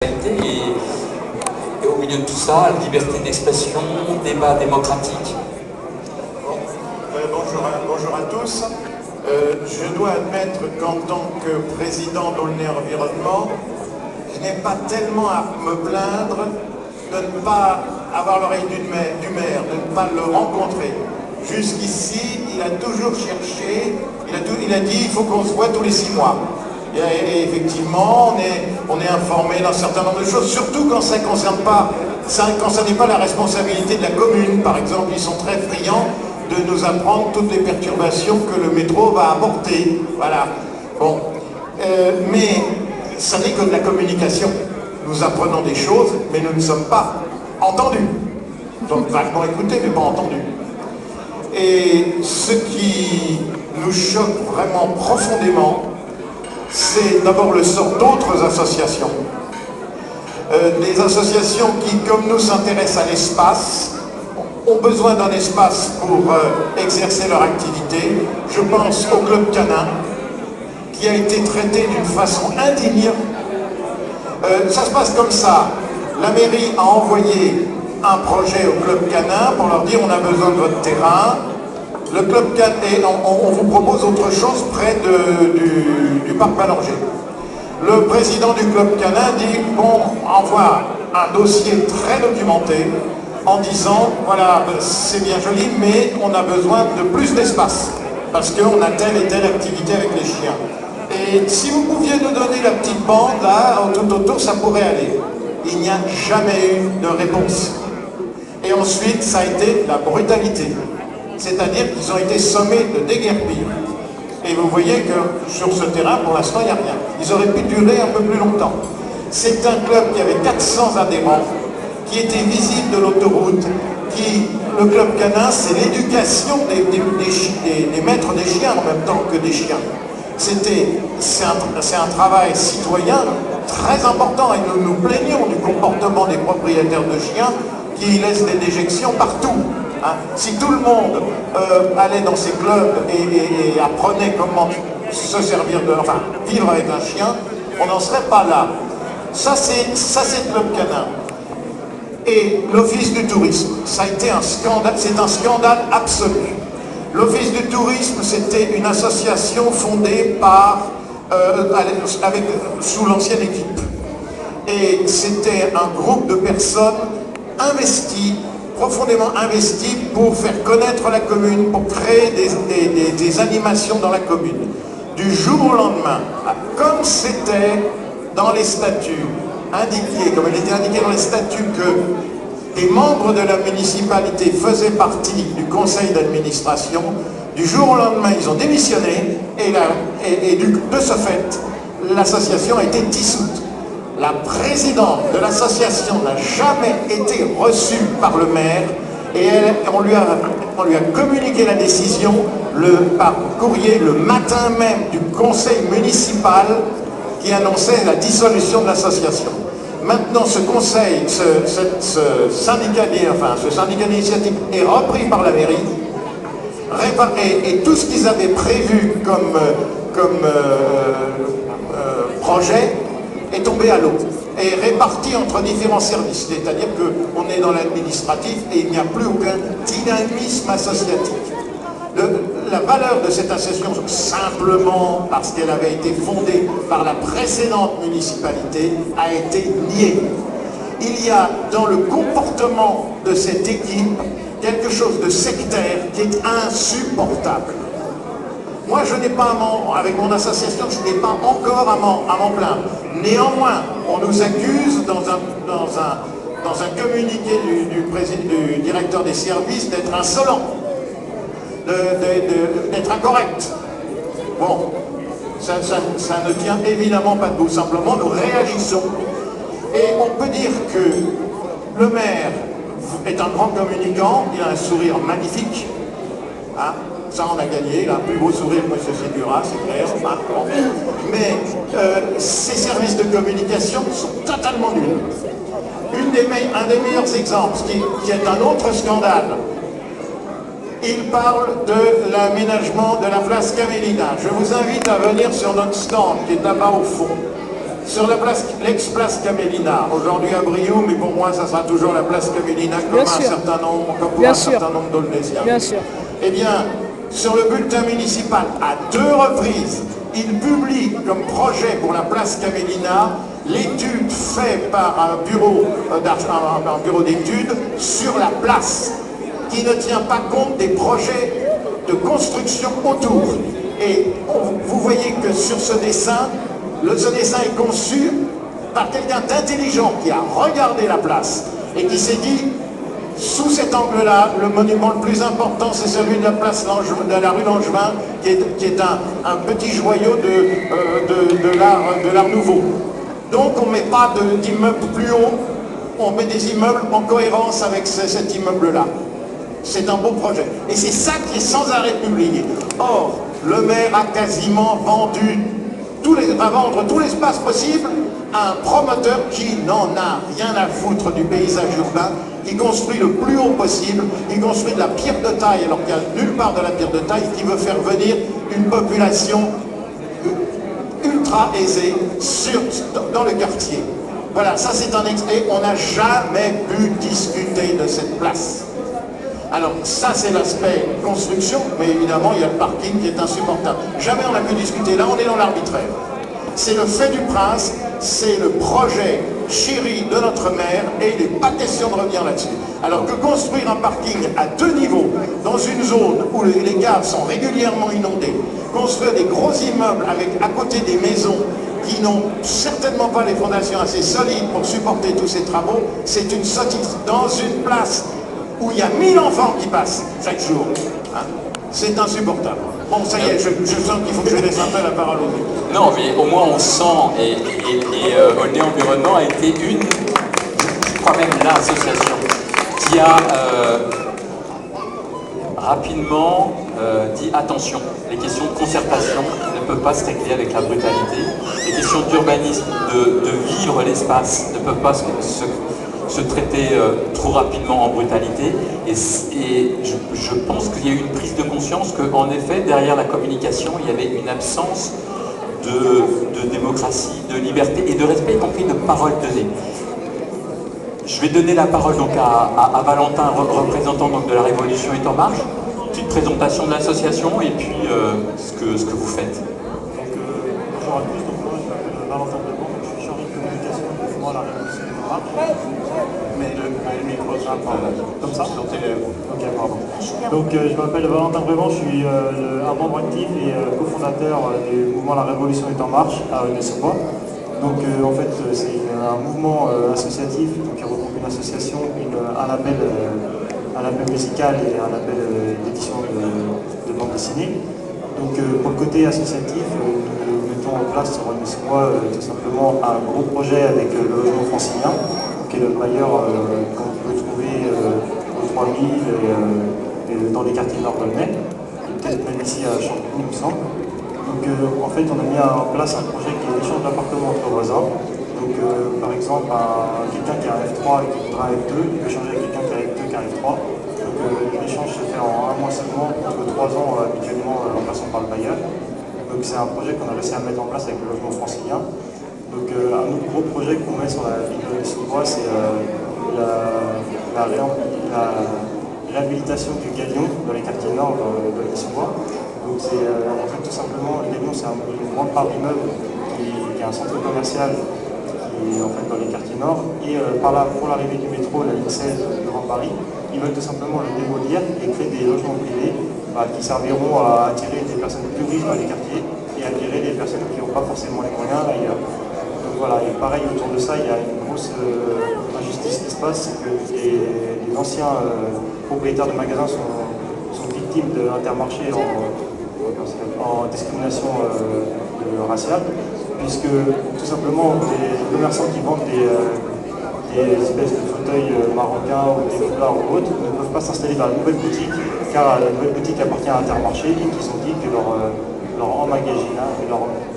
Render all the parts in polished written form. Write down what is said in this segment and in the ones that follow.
Et au milieu de tout ça, liberté d'expression, débat démocratique. Bonjour à tous. Je dois admettre qu'en tant que président d'Aulnay Environnement, je n'ai pas tellement à me plaindre de ne pas avoir l'oreille du maire, de ne pas le rencontrer. Jusqu'ici, il a toujours cherché, il a dit il faut qu'on se voit tous les 6 mois. Et effectivement, on est informé d'un certain nombre de choses, surtout quand ça n'est pas la responsabilité de la commune. Par exemple, ils sont très friands de nous apprendre toutes les perturbations que le métro va apporter. Voilà. Bon. Mais ça n'est que de la communication. Nous apprenons des choses, mais nous ne sommes pas entendus. Nous sommes vaguement écoutés, mais pas entendus. Et ce qui nous choque vraiment profondément, c'est d'abord le sort d'autres associations. Des associations qui, comme nous, s'intéressent à l'espace, ont besoin d'un espace pour exercer leur activité. Je pense au Club Canin, qui a été traité d'une façon indigne. Ça se passe comme ça. La mairie a envoyé un projet au Club Canin pour leur dire on a besoin de votre terrain. Le Club Canin, et on vous propose autre chose près du parc Ballanger. Le président du Club Canin dit bon, envoie un dossier très documenté en disant voilà, c'est bien joli, mais on a besoin de plus d'espace parce qu'on a telle et telle activité avec les chiens. Et si vous pouviez nous donner la petite bande là, tout autour, ça pourrait aller. Il n'y a jamais eu de réponse. Et ensuite, ça a été la brutalité. C'est-à-dire qu'ils ont été sommés de déguerpir. Et vous voyez que sur ce terrain, pour l'instant, il n'y a rien. Ils auraient pu durer un peu plus longtemps. C'est un club qui avait 400 adhérents, qui était visible de l'autoroute, le Club Canin, c'est l'éducation des maîtres des chiens en même temps que des chiens. C'est un travail citoyen très important et nous nous plaignons du comportement des propriétaires de chiens qui laissent des déjections partout. Hein. Si tout le monde allait dans ces clubs et apprenait comment se servir vivre avec un chien, on n'en serait pas là. Ça c'est le Club Canin. Et l'Office du tourisme, ça a été un scandale, c'est un scandale absolu. L'Office du tourisme, c'était une association fondée sous l'ancienne équipe. Et c'était un groupe de personnes investies, profondément investies pour faire connaître la commune, pour créer des animations dans la commune. Du jour au lendemain, comme c'était dans les statuts indiqué, comme il était indiqué dans les statuts que des membres de la municipalité faisaient partie du conseil d'administration, du jour au lendemain, ils ont démissionné et de ce fait, l'association a été dissoute. La présidente de l'association n'a jamais été reçue par le maire et on lui a communiqué la décision par courrier le matin même du conseil municipal qui annonçait la dissolution de l'association. Maintenant, ce conseil, ce syndicat d'initiative est repris par la mairie, et tout ce qu'ils avaient prévu comme projet est tombé à l'eau, et réparti entre différents services, c'est-à-dire qu'on est dans l'administratif et il n'y a plus aucun dynamisme associatif. La valeur de cette association, simplement parce qu'elle avait été fondée par la précédente municipalité, a été niée. Il y a dans le comportement de cette équipe quelque chose de sectaire qui est insupportable. Moi, avec mon association, je n'ai pas encore à m'en plaindre. Néanmoins, on nous accuse dans un communiqué du directeur des services d'être insolent. D'être incorrect. Bon, ça ne tient évidemment pas debout. Simplement, nous réagissons. Et on peut dire que le maire est un grand communicant, il a un sourire magnifique. Hein, ça, on a gagné, il a un plus beau sourire que M. Segura, c'est clair. Hein, bon. Mais ces services de communication sont totalement nuls. Un des meilleurs exemples, qui est un autre scandale, il parle de l'aménagement de la place Camélina. Je vous invite à venir sur notre stand qui est là-bas au fond. Sur la place, l'ex-place Camélina, aujourd'hui à Brioude, mais pour moi, ça sera toujours la place Camélina, comme pour un certain nombre d'Aulnésiens. Bien sûr. Eh bien, sur le bulletin municipal, à 2 reprises, il publie comme projet pour la place Camélina l'étude faite par un bureau d'études sur la place, qui ne tient pas compte des projets de construction autour. Et vous voyez que sur ce dessin est conçu par quelqu'un d'intelligent qui a regardé la place et qui s'est dit, sous cet angle-là, le monument le plus important, c'est celui de la place de la rue Langevin, qui est un petit joyau de l'art nouveau. Donc on ne met pas d'immeuble plus haut, on met des immeubles en cohérence avec cet immeuble-là. C'est un beau projet. Et c'est ça qui est sans arrêt publié. Or, le maire a quasiment vendu va vendre tout l'espace possible à un promoteur qui n'en a rien à foutre du paysage urbain, qui construit le plus haut possible, qui construit de la pierre de taille alors qu'il n'y a nulle part de la pierre de taille, qui veut faire venir une population ultra aisée dans le quartier. Voilà, ça c'est un extrait, on n'a jamais pu discuter de cette place. Alors ça c'est l'aspect construction, mais évidemment il y a le parking qui est insupportable. Jamais on a pu discuter, là on est dans l'arbitraire. C'est le fait du prince, c'est le projet chéri de notre maire et il n'est pas question de revenir là-dessus. Alors que construire un parking à 2 niveaux, dans une zone où les gares sont régulièrement inondées, construire des gros immeubles avec à côté des maisons qui n'ont certainement pas les fondations assez solides pour supporter tous ces travaux, c'est une sottise dans une place où il y a 1000 enfants qui passent chaque jour. Hein, c'est insupportable. Bon, ça y est, je sens qu'il faut que je laisse un peu la parole aux autres. Non, mais au moins on sent, et Aulnay Environnement a été je crois même l'association, qui a rapidement dit attention, les questions de concertation ne peuvent pas se régler avec la brutalité, les questions d'urbanisme, de vivre l'espace ne peuvent pas se traiter trop rapidement en brutalité et je pense qu'il y a eu une prise de conscience qu'en effet derrière la communication il y avait une absence de démocratie, de liberté et de respect, y compris de parole donnée. Je vais donner la parole donc à Valentin, représentant donc de la Révolution est en marche, petite présentation de l'association et puis ce que vous faites. Donc, bonjour à tous, donc moi je m'appelle Valentin Debon, je suis chargé de communication du mouvement La Révolution est en marche. Mais le micro, comme ça. Ok, pardon. Donc je m'appelle Valentin Brévent, je suis un membre actif et cofondateur du mouvement La Révolution est en marche à Aulnay-sous-Bois. Donc en fait c'est un mouvement associatif qui regroupe une association, un label musical et un label d'édition de bande dessinée. Donc pour le côté associatif, nous mettons en place sur Aulnay-sous-Bois tout simplement un gros projet avec le logement francilien, qui est le bailleur qu'on peut trouver au 3000 et dans les quartiers nord d'Aulnay, et peut-être même ici à Champigny, il me semble. Donc en fait on a mis en place un projet qui est l'échange d'appartements entre voisins. Donc par exemple quelqu'un qui a un F3 et qui voudra un F2, il peut échanger avec quelqu'un qui a un F2 qui a un F3. Donc l'échange se fait en 1 mois seulement, contre 3 ans habituellement en passant par le bailleur. Donc c'est un projet qu'on a réussi à mettre en place avec le logement francilien. Donc un autre gros projet qu'on met sur la ville de Aulnay-sous-Bois, c'est la réhabilitation du Galion dans les quartiers nord de Aulnay-sous-Bois. Donc c'est en fait tout simplement, le Galion c'est une grande part d'immeuble qui est un centre commercial qui est en fait dans les quartiers nord. Et pour l'arrivée du métro, la ligne 16 devant Paris, ils veulent tout simplement le démolir et créer des logements privés qui serviront à attirer des personnes plus riches dans les quartiers et attirer des personnes qui n'ont pas forcément les moyens ailleurs. Voilà, et pareil autour de ça, il y a une grosse injustice qui se passe, c'est que les anciens propriétaires de magasins sont victimes d'Intermarché en discrimination raciale, puisque tout simplement les commerçants qui vendent des espèces de fauteuils marocains ou des foulards ou autres ne peuvent pas s'installer dans la nouvelle boutique, car la nouvelle boutique appartient à Intermarché et qu'ils ont dit que leur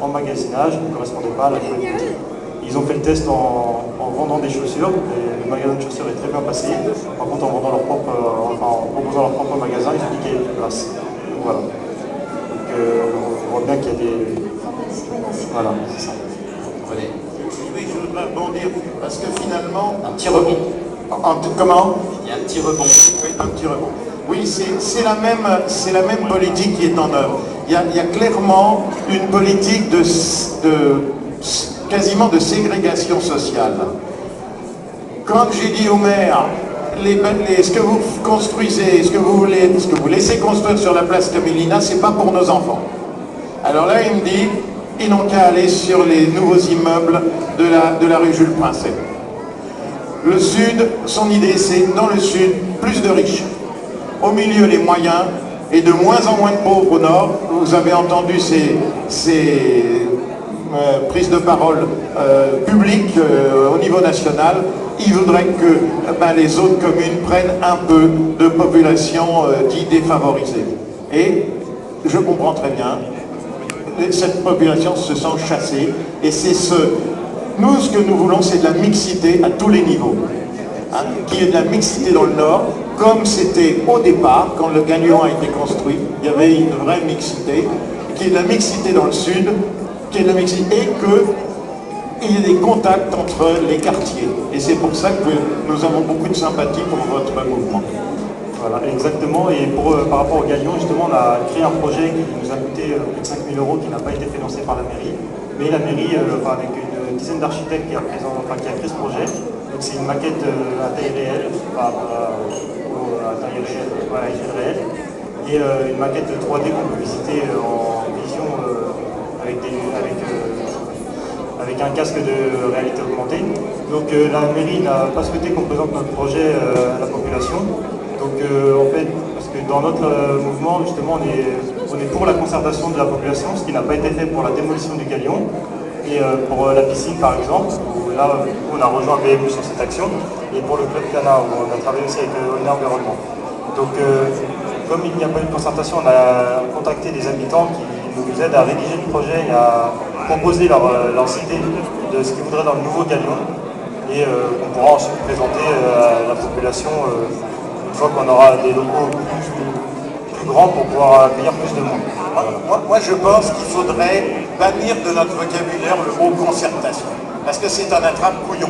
emmagasinage ne correspondait pas à la nouvelle boutique. Ils ont fait le test en vendant des chaussures, le magasin de chaussures est très bien passé. Par contre, en proposant leur propre magasin, ils ont dit qu'il y avait plus de place. Donc voilà. Donc on voit bien qu'il y a des... Voilà, c'est ça. voudrais rebondir, parce que finalement... Un petit rebond. Comment? Il y a un petit rebond. Oui, un petit rebond. Oui, c'est la même politique qui est en œuvre. Il y a clairement une politique quasiment de ségrégation sociale. Quand j'ai dit au maire, ce que vous construisez, ce que vous laissez construire sur la place Camélina, c'est pas pour nos enfants. Alors là, il me dit, ils n'ont qu'à aller sur les nouveaux immeubles de la rue Jules Princet. Le Sud, son idée, c'est dans le Sud, plus de riches. Au milieu, les moyens, et de moins en moins de pauvres au Nord. Vous avez entendu ces prises de parole publiques au niveau national. Il voudrait que les autres communes prennent un peu de population dite défavorisée. Et je comprends très bien, cette population se sent chassée, et c'est nous, ce que nous voulons, c'est de la mixité à tous les niveaux. Hein, qu'il y ait de la mixité dans le Nord, comme c'était au départ, quand le Gagnon a été construit, il y avait une vraie mixité, qu'il y ait de la mixité dans le Sud, qu'il y ait de la mixité, et qu'il y ait des contacts entre les quartiers. Et c'est pour ça que nous avons beaucoup de sympathie pour votre mouvement. Voilà, exactement. Et par rapport au Gagnon, justement, on a créé un projet qui nous a coûté plus de 5 000 € qui n'a pas été financé par la mairie. Mais la mairie, avec une dizaine d'architectes qui a créé ce projet, donc c'est une maquette à taille réelle, à taille réelle, et une maquette 3D qu'on peut visiter en vision avec un casque de réalité augmentée. Donc la mairie n'a pas souhaité qu'on présente notre projet à la population. Donc en fait, parce que dans notre mouvement, justement, on est pour la conservation de la population, ce qui n'a pas été fait pour la démolition du Galion. Et pour la piscine, par exemple, où là, on a rejoint BMU sur cette action. Et pour le club Cana, où on a travaillé aussi avec l'environnement. Donc, comme il n'y a pas eu de concertation, on a contacté des habitants qui nous aident à rédiger le projet et à proposer leur idée de ce qu'ils voudraient dans le nouveau Galion. Et on pourra ensuite présenter à la population une fois qu'on aura des locaux plus grands pour pouvoir accueillir plus de monde. Moi, je pense qu'il faudrait bannir de notre vocabulaire le mot concertation, parce que c'est un attrape-couillon.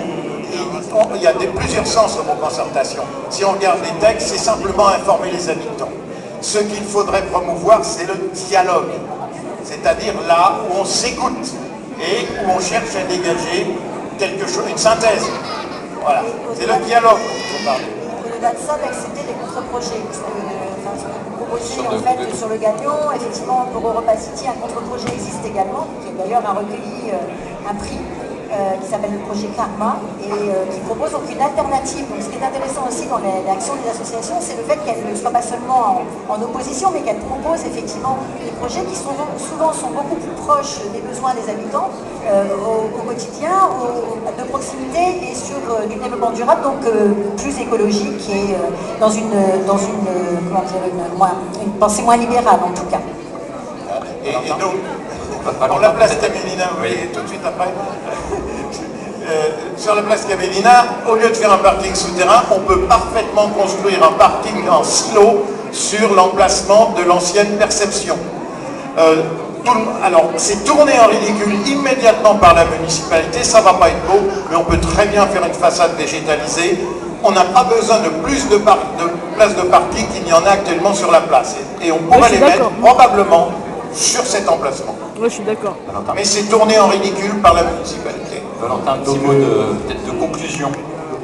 Il y a plusieurs sens au mot concertation. Si on regarde les textes, c'est simplement informer les habitants. Ce qu'il faudrait promouvoir, c'est le dialogue, c'est-à-dire là où on s'écoute et où on cherche à dégager quelque chose, une synthèse. Voilà, c'est le dialogue dont il faut parler. Au-delà de ça, d'accepter les contre-projets. En fait, sur le Gagnon, effectivement, pour Europa City, un contre-projet existe également, qui d'ailleurs a recueilli un prix qui s'appelle le projet Karma, et qui propose donc une alternative. Donc, ce qui est intéressant aussi dans l'action des associations, c'est le fait qu'elles ne soient pas seulement en opposition, mais qu'elles proposent effectivement des projets qui souvent sont beaucoup plus proches des besoins des habitants au quotidien, de proximité et sur du développement durable, donc plus écologique et dans une pensée moins libérale en tout cas. Et donc, pour la place Camélina, vous voyez, tout de suite après, sur la place Camélina, au lieu de faire un parking souterrain, on peut parfaitement construire un parking en silo sur l'emplacement de l'ancienne perception. Alors, c'est tourné en ridicule immédiatement par la municipalité, ça ne va pas être beau, mais on peut très bien faire une façade végétalisée. On n'a pas besoin de plus de places de parking qu'il n'y en a actuellement sur la place. Et on pourrait les mettre probablement sur cet emplacement. Oui, je suis d'accord. Mais c'est tourné en ridicule par la municipalité. Valentin, un petit mot peut-être de conclusion.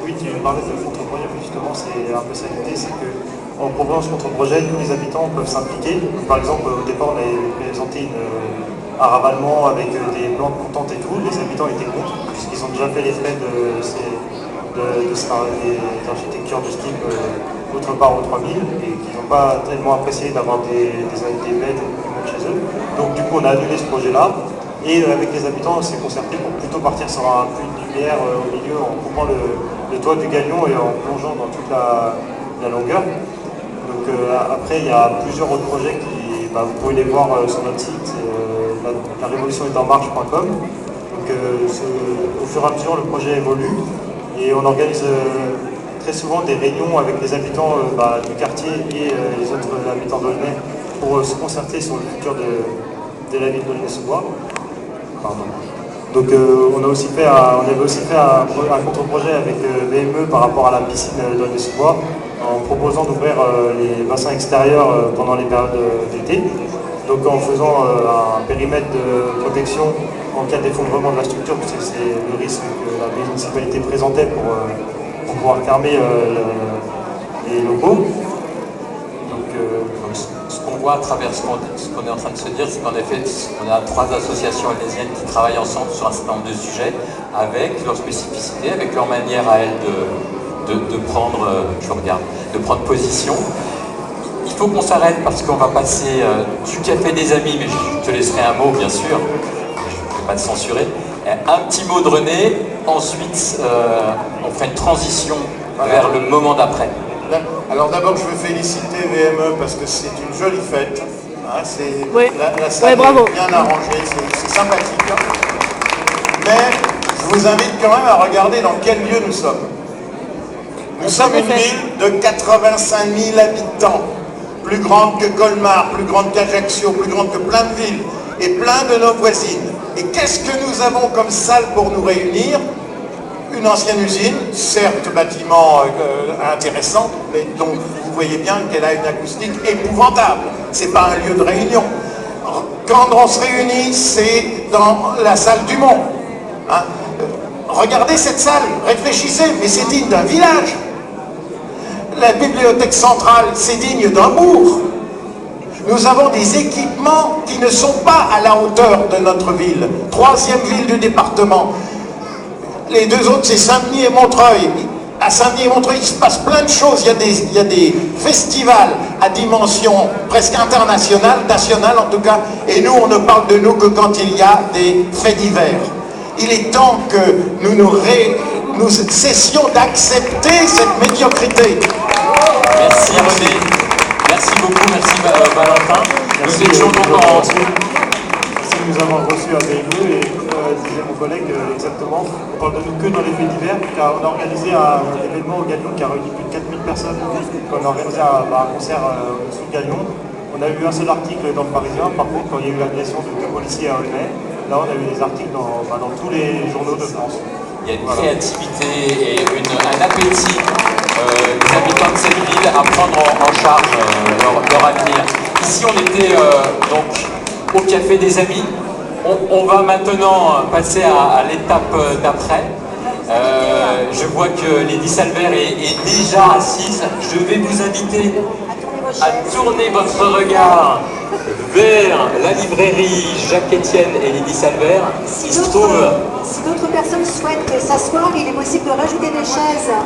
Oui, tu parlais de contre-projet, justement, c'est un peu ça l'idée, c'est qu'en proposant ce contre-projet, tous les habitants peuvent s'impliquer. Par exemple, au départ, on avait présenté un ravalement avec des plantes montantes et tout. Les habitants étaient contre, puisqu'ils ont déjà fait les frais des architectures de ce type autre part au 3000 et qu'ils n'ont pas tellement apprécié d'avoir des bêtes qui montent chez eux. Donc du coup on a annulé ce projet-là et avec les habitants on s'est concerté pour plutôt partir sur un puits de lumière au milieu en coupant le toit du Galion et en plongeant dans toute la longueur. Donc après il y a plusieurs autres projets qui vous pouvez les voir sur notre site, la révolution est en marche.com. Donc au fur et à mesure le projet évolue. Et on organise très souvent des réunions avec les habitants du quartier et les autres habitants d'Aulnay pour se concerter sur le futur de la ville d'Aulnay-sous-Bois. Pardon. Donc on avait aussi fait un contre-projet avec VME par rapport à la piscine d'Aulnay-sous-Bois, en proposant d'ouvrir les bassins extérieurs pendant les périodes d'été. Donc en faisant un périmètre de protection en cas d'effondrement de la structure, parce que c'est le risque que la municipalité présentait pour pouvoir fermer les locaux. Donc, ce qu'on voit à travers ce qu'on est en train de se dire, c'est qu'en effet, on a 3 associations aulnaysiennes qui travaillent ensemble sur un certain nombre de sujets, avec leurs spécificités, avec leur manière à elles de prendre position. Il faut qu'on s'arrête parce qu'on va passer du café des amis, mais je te laisserai un mot bien sûr, je ne vais pas te censurer. Un petit mot de René, ensuite on fera une transition vers le moment d'après. Alors d'abord je veux féliciter VME parce que c'est une jolie fête. Hein, la salle est bien arrangée, c'est sympathique. Mais je vous invite quand même à regarder dans quel lieu nous sommes. Nous sommes une ville de 85 000 habitants. Plus grande que Colmar, plus grande qu'Ajaccio, plus grande que plein de villes, et plein de nos voisines. Et qu'est-ce que nous avons comme salle pour nous réunir? Une ancienne usine, certes bâtiment intéressant, mais donc vous voyez bien qu'elle a une acoustique épouvantable. C'est pas un lieu de réunion. Quand on se réunit, c'est dans la salle du Mont. Hein? Regardez cette salle, réfléchissez, mais c'est digne d'un village. La bibliothèque centrale, c'est digne d'un bourg. Nous avons des équipements qui ne sont pas à la hauteur de notre ville. 3e ville du département. Les 2 autres, c'est Saint-Denis et Montreuil. À Saint-Denis et Montreuil, il se passe plein de choses. Il y a des festivals à dimension presque internationale, nationale en tout cas. Et nous, on ne parle de nous que quand il y a des faits divers. Il est temps que nous cessions d'accepter cette médiocrité. Merci René, merci beaucoup, merci Valentin. Nous étions donc en... Nous avons reçu un VME et disait mon collègue exactement, on parle de nous que dans les faits divers, car on a organisé un événement au Galion qui a réuni plus de 4000 personnes, on a organisé un concert sous le Galion. On a eu un seul article dans le Parisien, par contre quand il y a eu l'agression de 2 policiers à Aulnay, là on a eu des articles dans tous les journaux de France. Il y a une créativité et un appétit des habitants de cette ville à prendre en charge leur avenir. Ici on était donc au Café des Amis. On va maintenant passer à l'étape d'après. Je vois que Lady Salbert est déjà assise. Je vais vous inviter à tourner votre regard vers la librairie Jacques-Étienne et Lady Salbert. Si d'autres personnes souhaitent s'asseoir, il est possible de rajouter des chaises. Hein,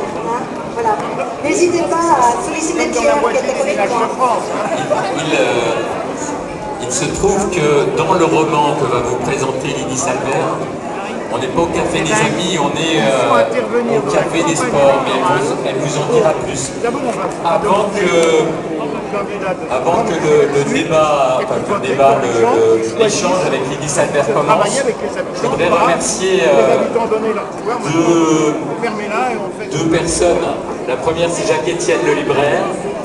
voilà. N'hésitez pas à solliciter Pierre qui était avec moi. Il se trouve que dans le roman que va vous présenter Lady Salbert, on n'est pas au Café des Amis, on est au Café des Sports, mais elle vous en dira plus. Avant que l'échange avec Lady Salbert commence, je voudrais remercier deux personnes. La première, c'est Jacques-Étienne le libraire,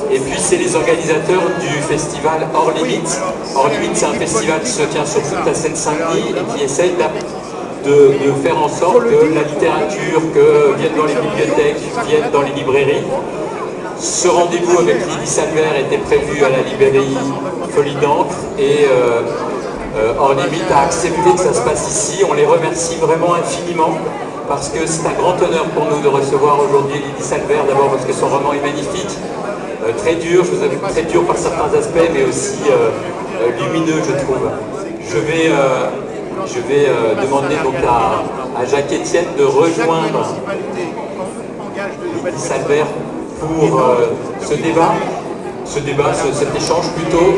et puis c'est les organisateurs du festival Hors Limite. Hors Limite, c'est un festival qui se tient sur toute la Seine-Saint-Denis et qui essaye de faire en sorte que la littérature, que vienne dans les bibliothèques, vienne dans les librairies. Ce rendez-vous avec Lady Salbert était prévu à la librairie Folie d'encre et Hors Limite a accepté que ça se passe ici. On les remercie vraiment infiniment parce que c'est un grand honneur pour nous de recevoir aujourd'hui Lady Salbert, d'abord parce que son roman est magnifique, très dur, je vous avoue très dur par certains aspects, mais aussi lumineux, je trouve. Je vais demander donc à Jacques-Étienne de rejoindre Lady Salbert pour cet échange plutôt.